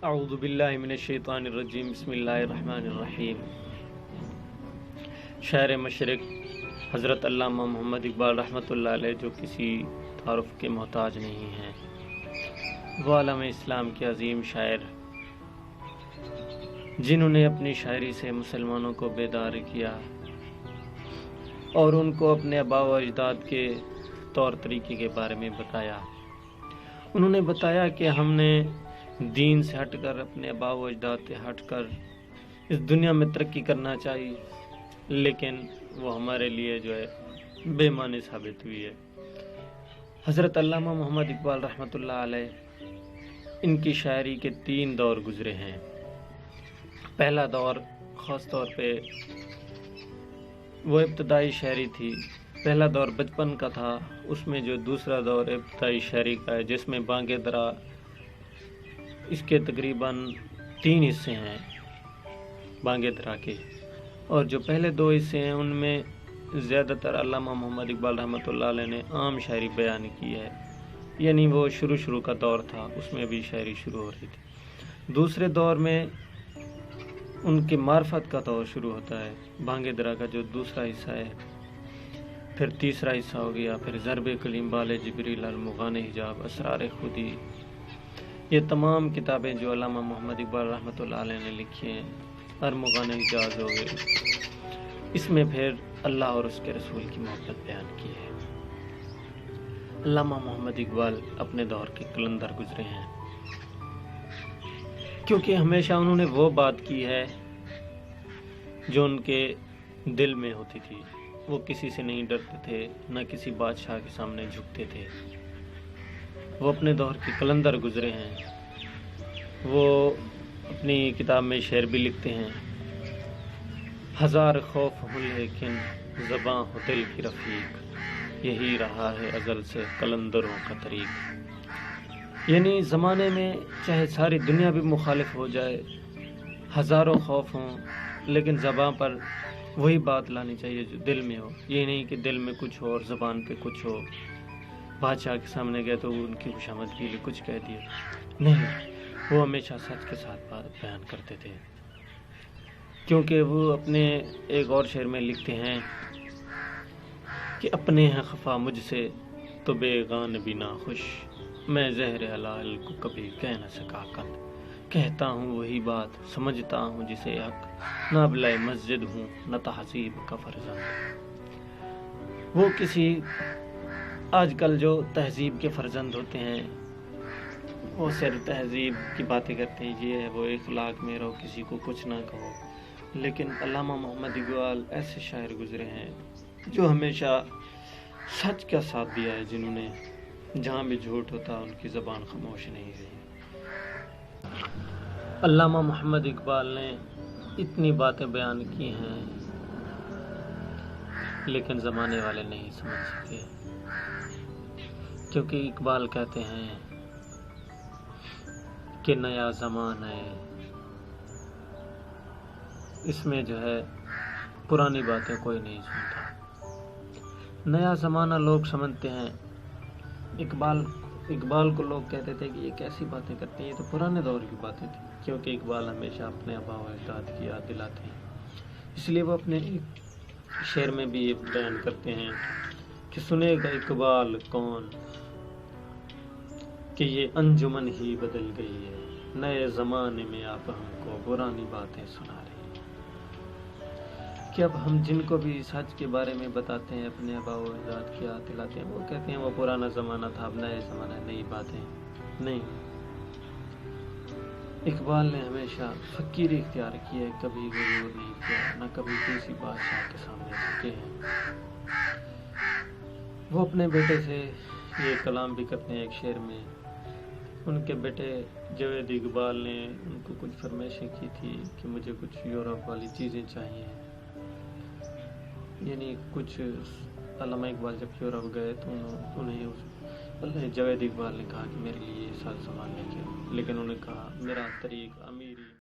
اعوذ باللہ من الشیطان الرجیم، بسم اللہ الرحمن الرحیم۔ شاعر مشرق حضرت علامہ محمد اقبال رحمۃ اللہ علیہ، جو کسی تعارف کے محتاج نہیں ہیں، وہ عالم اسلام کے عظیم شاعر، جنہوں نے اپنی شاعری سے مسلمانوں کو بیدار کیا اور ان کو اپنے آباء و اجداد کے طور طریقے کے بارے میں بتایا۔ انہوں نے بتایا کہ ہم نے دین سے ہٹ کر، اپنے آباء و اجداد سے ہٹ کر اس دنیا میں ترقی کرنا چاہیے، لیکن وہ ہمارے لیے جو ہے بے معنی ثابت ہوئی ہے۔ حضرت علامہ محمد اقبال رحمۃ اللہ علیہ، ان کی شاعری کے 3 دور گزرے ہیں۔ پہلا دور خاص طور پہ وہ ابتدائی شاعری تھی، پہلا دور بچپن کا تھا، اس میں جو دوسرا دور ابتدائی شاعری کا ہے، جس میں بانگ درا، اس کے تقریباً 3 حصے ہیں بانگ درا کے، اور جو پہلے 2 حصے ہیں ان میں زیادہ تر علامہ محمد اقبال رحمۃ اللہ علیہ نے عام شاعری بیان کی ہے، یعنی وہ شروع کا دور تھا، اس میں بھی شاعری شروع ہو رہی تھی۔ دوسرے دور میں ان کے معرفت کا دور شروع ہوتا ہے، بانگ درا کا جو دوسرا حصہ ہے، پھر تیسرا حصہ ہو گیا، پھر ضرب کلیم بال جبریل المغان حجاب، اسرار خودی، یہ تمام کتابیں جو علامہ محمد اقبال رحمۃ اللہ علیہ نے لکھی ہیں، ارمغان حجاز ہو گئے، اس میں پھر اللہ اور اس کے رسول کی محبت بیان کی ہے۔ علامہ محمد اقبال اپنے دور کے قلندر گزرے ہیں، کیونکہ ہمیشہ انہوں نے وہ بات کی ہے جو ان کے دل میں ہوتی تھی۔ وہ کسی سے نہیں ڈرتے تھے، نہ کسی بادشاہ کے سامنے جھکتے تھے۔ وہ اپنے دور کے قلندر گزرے ہیں۔ وہ اپنی کتاب میں شعر بھی لکھتے ہیں، ہزار خوف ہوں لیکن زباں ہو دل کی رفیق، یہی رہا ہے ازل سے قلندروں کا طریق۔ یعنی زمانے میں چاہے ساری دنیا بھی مخالف ہو جائے، ہزاروں خوف ہوں، لیکن زباں پر وہی بات لانی چاہیے جو دل میں ہو، یہ نہیں کہ دل میں کچھ ہو اور زبان پہ کچھ ہو۔ بادشاہ کے سامنے گئے تو ان کی خوشامد کے لیے کچھ کہہ دیا، نہیں، وہ ہمیشہ سچ کے ساتھ بات بیان کرتے تھے، کیونکہ وہ اپنے ایک اور شعر میں لکھتے ہیں کہ اپنے ہیں خفا مجھ سے تو بیگان بھی ناخوش، میں زہر حلال کو کبھی کہہ نہ سکا کند، کہتا ہوں وہی بات سمجھتا ہوں جسے حق، نہ بلائے مسجد ہوں نہ تہذیب کا فرزند۔ وہ کسی آج کل جو تہذیب کے فرزند ہوتے ہیں، وہ صرف تہذیب کی باتیں کرتے ہیں، یہ ہے وہ اخلاق میں رہو، کسی کو کچھ نہ کہو، لیکن علامہ محمد اقبال ایسے شاعر گزرے ہیں جو ہمیشہ سچ کا ساتھ دیا ہے، جنہوں نے جہاں بھی جھوٹ ہوتا ان کی زبان خاموش نہیں رہی۔ علامہ محمد اقبال نے اتنی باتیں بیان کی ہیں، لیکن زمانے والے نہیں سمجھ سکے، کیونکہ اقبال کہتے ہیں کہ نیا زمانہ ہے، اس میں جو ہے پرانی باتیں کوئی نہیں سنتا۔ نیا زمانہ لوگ سمجھتے ہیں، اقبال کو لوگ کہتے تھے کہ یہ کیسی باتیں کرتے ہیں، یہ تو پرانے دور کی باتیں تھیں، کیونکہ اقبال ہمیشہ اپنے آباء و اجداد کی یاد دلاتے ہیں، اس لیے وہ اپنے شعر میں بھی یہ بیان کرتے ہیں کہ سنے گا اقبال کون کہ یہ انجمن ہی بدل گئی ہے، نئے زمانے میں آپ ہم کو پرانی باتیں سنا رہے ہیں۔ کہ اب ہم جن کو بھی سچ کے بارے میں بتاتے ہیں، اپنے آباء و اجداد کی یاد دلاتے ہیں، وہ کہتے ہیں وہ پرانا زمانہ تھا، اب نئے زمانہ، نئی باتیں نہیں۔ اقبال نے ہمیشہ فقیری اختیار کی ہے، کبھی غرور نہیں کیا، نہ کبھی کسی بادشاہ کے سامنے جھکے ہیں۔ وہ اپنے بیٹے سے یہ کلام بھی کرتے ہیں ایک شعر میں، ان کے بیٹے جاوید اقبال نے ان کو کچھ فرمائشیں کی تھی کہ مجھے کچھ یورپ والی چیزیں چاہیے، یعنی کچھ علامہ اقبال جب یورپ گئے تو انہیں جاوید اقبال نے کہا کہ میرے لیے یہ ساز سامان لے کے، لیکن انہوں نے کہا میرا طریق امیری